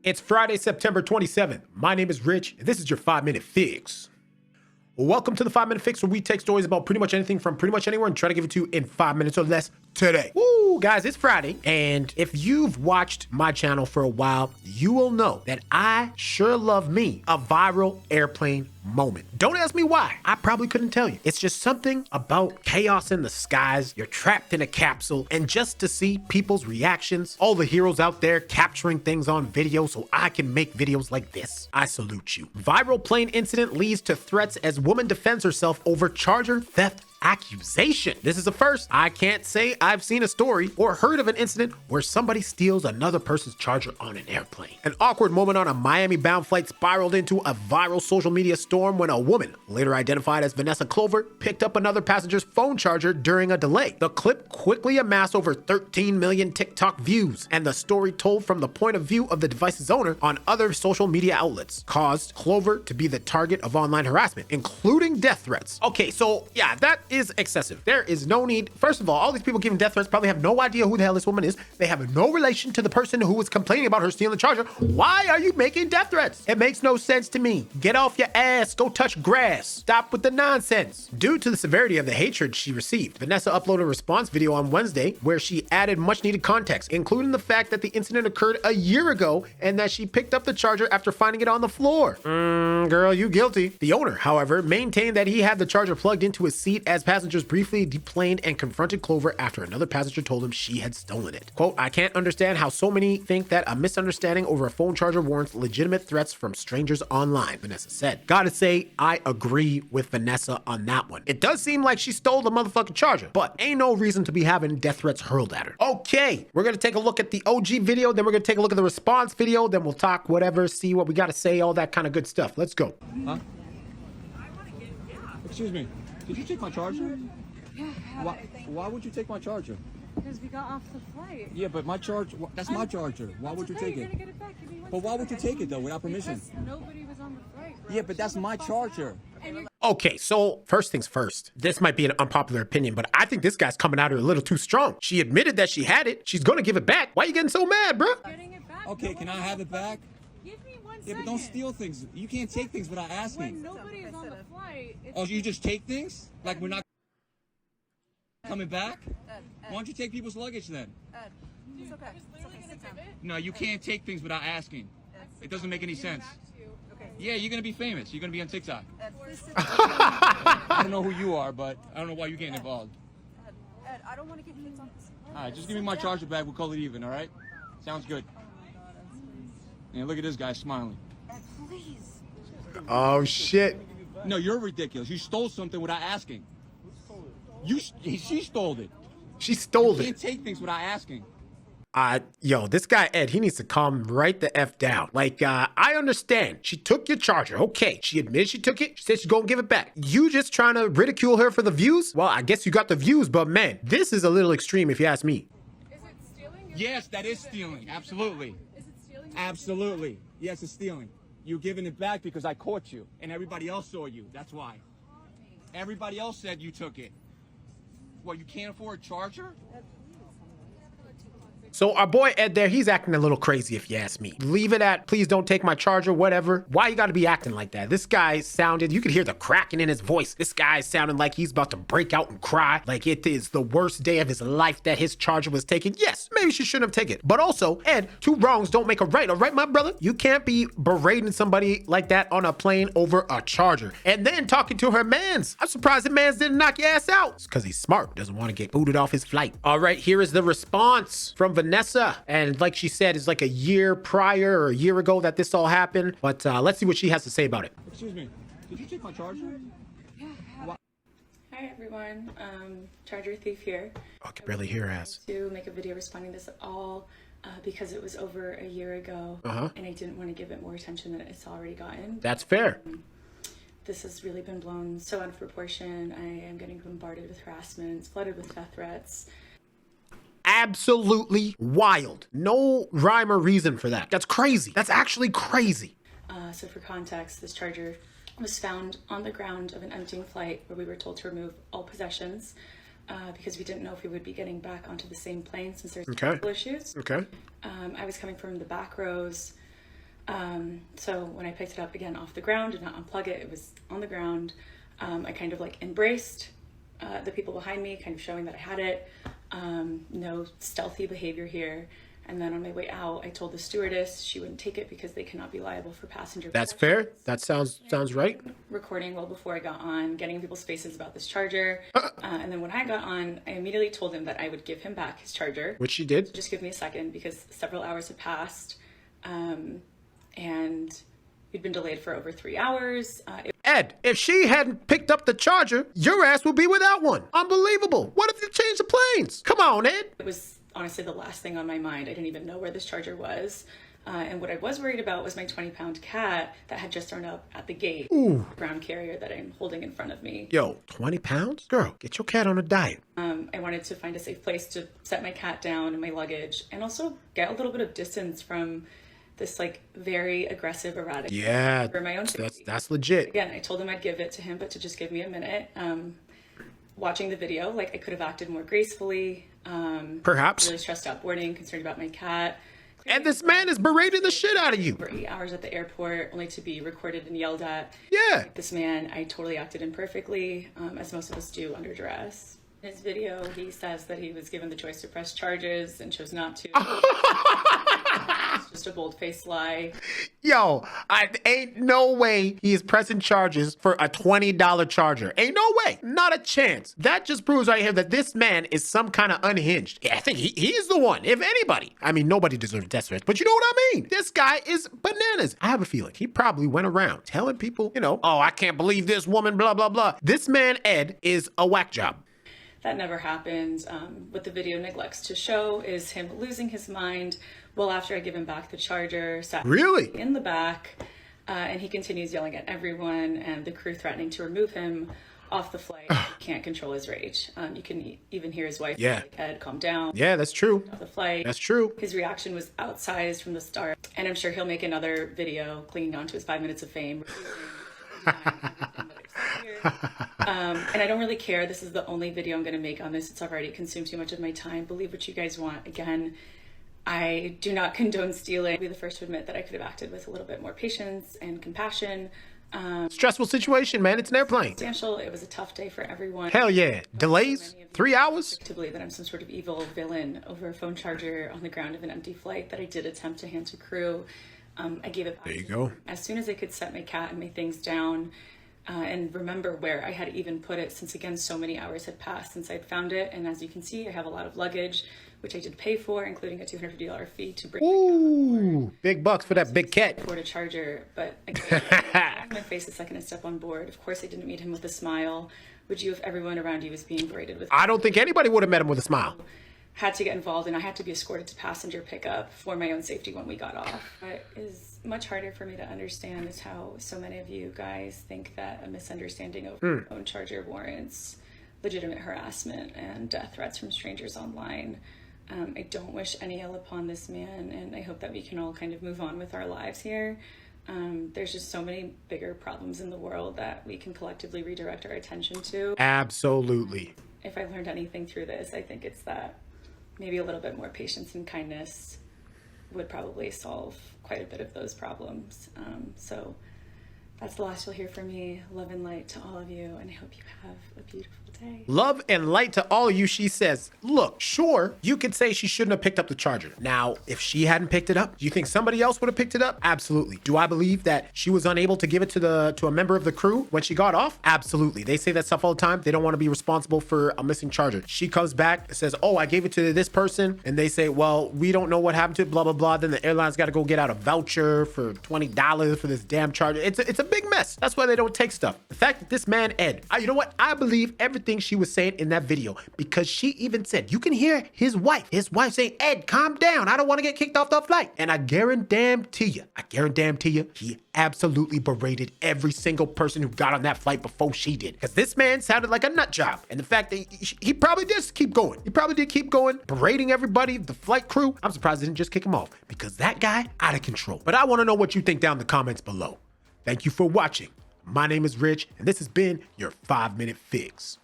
It's Friday, September 27th. My name is Rich, and this is your 5-Minute Fix. Welcome to the 5-Minute Fix, where we take stories about pretty much anything from pretty much anywhere and try to give it to you in 5 minutes or less today. Woo, guys, it's Friday, and if you've watched my channel for a while, you will know that I sure love me a viral airplane moment. Don't ask me why. I probably couldn't tell you. It's just something about chaos in the skies. You're trapped in a capsule, and just to see people's reactions, all the heroes out there capturing things on video so I can make videos like this. I salute you. Viral plane incident leads to threats as woman defends herself over charger theft accusation. This is a first. I can't say I've seen a story or heard of an incident where somebody steals another person's charger on an airplane. An awkward moment on a Miami-bound flight spiraled into a viral social media storm when a woman, later identified as Vanessa, picked up another passenger's phone charger during a delay. The clip quickly amassed over 13 million TikTok views, and the story, told from the point of view of the device's owner on other social media outlets, caused Clover to be the target of online harassment, including death threats. Okay, so yeah, that is excessive. There is no need. First of all these people giving death threats probably have no idea who the hell this woman is. They have no relation to the person who was complaining about her stealing the charger. Why are you making death threats? It makes no sense to me. Get off your ass, go touch grass. Stop with the nonsense. Due to the severity of the hatred she received, Vanessa uploaded a response video on Wednesday where she added much needed context, including the fact that the incident occurred a year ago and that she picked up the charger after finding it on the floor. Girl, you guilty. The owner, however, maintained that he had the charger plugged into his seat as passengers briefly deplaned and confronted Clover after another passenger told him she had stolen it. Quote, "I can't understand how so many think that a misunderstanding over a phone charger warrants legitimate threats from strangers online," Vanessa said. Gotta say, I agree with Vanessa on that one. It does seem like she stole the motherfucking charger, but ain't no reason to be having death threats hurled at her. Okay, we're gonna take a look at the OG video, then we're gonna take a look at the response video, then we'll talk whatever, see what we gotta say, all that kind of good stuff. Let's go. Huh? Excuse me, did you take my charger? Yeah, why would you take my charger? because we got off the flight. Yeah, but my charge, that's my charger. Why would you take You're it? gonna get it back. Give me one But why second, would you okay? take it though, without permission? Because nobody was on the flight, bro. Yeah, but that's Chill the my fuck charger. out. And you're Okay, so first things first. This might be an unpopular opinion, but I think this guy's coming at her a little too strong. She admitted that she had it. She's gonna give it back. Why are you getting so mad, bro? getting it back. Okay, can I have it back? Give me 1 second. Yeah, but don't steal things. You can't take things without When asking. nobody is on the flight, it's Oh, you just take things? Like we're not coming back? Why don't you take people's luggage then? it's okay. Sit down. No, you can't take things without asking. It doesn't make any sense. Yeah, you're gonna be famous. You're gonna be on TikTok. I don't know who you are, but I don't know why you're getting involved. Ed, I don't want to get hits on this. All right, just give me my charger back. We'll call it even, all right? Sounds good. Yeah, look at this guy smiling. Ed, please. Oh, shit. No, you're ridiculous. You stole something without asking. She stole it. She stole You it. can't take things without asking. Yo, this guy, Ed, he needs to calm right the F down. Like, I understand. She took your charger. Okay. She admitted she took it. She said she's gonna give it back. You just trying to ridicule her for the views? Well, I guess you got the views, but man, this is a little extreme if you ask me. Is it stealing? Yes, that is stealing. Absolutely. Is it stealing? Absolutely. Yes, it's stealing. You're giving it back because I caught you and everybody else saw you. That's why. Everybody else said you took it. What, you can't afford a charger? So our boy Ed there, he's acting a little crazy if you ask me. Leave it at, please don't take my charger, whatever. Why you gotta be acting like that? This guy sounded, you could hear the cracking in his voice. This guy sounded like he's about to break out and cry. Like it is the worst day of his life that his charger was taken. Yes, maybe she shouldn't have taken it. But also, Ed, two wrongs don't make a right, all right, my brother? You can't be berating somebody like that on a plane over a charger. And then talking to her mans. I'm surprised the mans didn't knock your ass out. It's because he's smart, doesn't want to get booted off his flight. All right, here is the response from Vanessa. And like she said, it's like a year prior or a year ago that this all happened. But let's see what she has to say about it. Excuse me, did you take my charger? Hi everyone, charger thief here. Oh, I can barely hear her ass. To make a video responding to this all because it was over a year ago and I didn't want to give it more attention than it's already gotten. That's fair. This has really been blown so out of proportion. I am getting bombarded with harassments, flooded with death threats. Absolutely wild. No rhyme or reason for that. That's crazy. That's actually crazy. So for context, this charger was found on the ground of an emptying flight where we were told to remove all possessions because we didn't know if we would be getting back onto the same plane since there's technical issues. Okay. I was coming from the back rows So when I picked it up again off the ground, did not unplug it, it was on the ground. I kind of like embraced the people behind me, kind of showing that I had it. No stealthy behavior here. And then on my way out, I told the stewardess she wouldn't take it because they cannot be liable for passenger. That's fair. That sounds right. Recording well before I got on, getting in people's faces about this charger. And then when I got on, I immediately told him that I would give him back his charger. Which she did. So just give me a second because several hours had passed. And we'd been delayed for over 3 hours. Ed, if she hadn't picked up the charger, your ass would be without one. Unbelievable. What if you changed the planes? Come on, Ed. It was honestly the last thing on my mind. I didn't even know where this charger was. And what I was worried about was my 20-pound cat that had just turned up at the gate. Ooh. Ground carrier that I'm holding in front of me. Yo, 20 pounds? Girl, get your cat on a diet. I wanted to find a safe place to set my cat down and my luggage and also get a little bit of distance from this like very aggressive, erratic. Yeah, for my own safety. that's legit. Again, I told him I'd give it to him, but to just give me a minute. Watching the video, like I could have acted more gracefully. Perhaps. Really stressed out boarding, concerned about my cat. And this man is berating the shit out of you. For 8 hours at the airport, only to be recorded and yelled at. Yeah. This man, I totally acted imperfectly, as most of us do under duress. In his video, he says that he was given the choice to press charges and chose not to. It's just a bold-faced lie. Yo, ain't no way he is pressing charges for a $20 charger. Ain't no way. Not a chance. That just proves right here that this man is some kind of unhinged. Yeah, I think he's the one, if anybody. I mean, nobody deserves death threats, but you know what I mean? This guy is bananas. I have a feeling he probably went around telling people, you know, oh, I can't believe this woman, blah, blah, blah. This man, Ed, is a whack job. That never happened. What the video neglects to show is him losing his mind well after I give him back the charger. Sat Really? in the back, and he continues yelling at everyone and the crew threatening to remove him off the flight. He can't control his rage. You can even hear his wife Yeah. like, Ed, calm down. Yeah, that's true. Off the flight. That's true. His reaction was outsized from the start, and I'm sure he'll make another video clinging on to his 5 minutes of fame. And I don't really care. This is the only video I'm going to make on this. It's already consumed too much of my time. Believe what you guys want. Again, I do not condone stealing. I'll be the first to admit that I could have acted with a little bit more patience and compassion. Stressful situation, man. It's an airplane. Substantial. It was a tough day for everyone. Hell yeah. Delays? 3 hours? To believe that I'm some sort of evil villain over a phone charger on the ground of an empty flight that I did attempt to hand to crew. I gave it back. There you go. As soon as I could set my cat and my things down and remember where I had even put it, since again so many hours had passed since I'd found it. And as you can see, I have a lot of luggage, which I did pay for, including a $250 fee to bring Ooh, big bucks for that big cat. afford a charger. But again, my face the second I step on board. Of course, I didn't meet him with a smile. Would you if everyone around you was being berated with? I don't think anybody would have met him with a smile. Had to get involved, and I had to be escorted to passenger pickup for my own safety when we got off. What is much harder for me to understand is how so many of you guys think that a misunderstanding over your own charger warrants legitimate harassment and death threats from strangers online. I don't wish any ill upon this man, and I hope that we can all kind of move on with our lives here. There's just so many bigger problems in the world that we can collectively redirect our attention to. Absolutely. If I've learned anything through this, I think it's that maybe a little bit more patience and kindness would probably solve quite a bit of those problems. So that's the last you'll hear from me. Love and light to all of you, and I hope you have a beautiful day. Love and light to all of you, she says. Look, sure, you could say she shouldn't have picked up the charger. Now, if she hadn't picked it up, do you think somebody else would have picked it up? Absolutely. Do I believe that she was unable to give it to a member of the crew when she got off? Absolutely. They say that stuff all the time. They don't want to be responsible for a missing charger. She comes back, says, oh, I gave it to this person. And they say, well, we don't know what happened to it, blah, blah, blah. Then the airline's got to go get out a voucher for $20 for this damn charger. It's a big mess. That's why they don't take stuff. The fact that this man, Ed, you know what? I believe everything she was saying in that video, because she even said, you can hear his wife saying, Ed, calm down. I don't want to get kicked off the flight. And I guarantee you, he absolutely berated every single person who got on that flight before she did. Because this man sounded like a nut job. And the fact that he probably did keep going. He probably did keep going, berating everybody, the flight crew. I'm surprised they didn't just kick him off, because that guy, out of control. But I want to know what you think down in the comments below. Thank you for watching. My name is Rich, and this has been your 5-Minute Fix.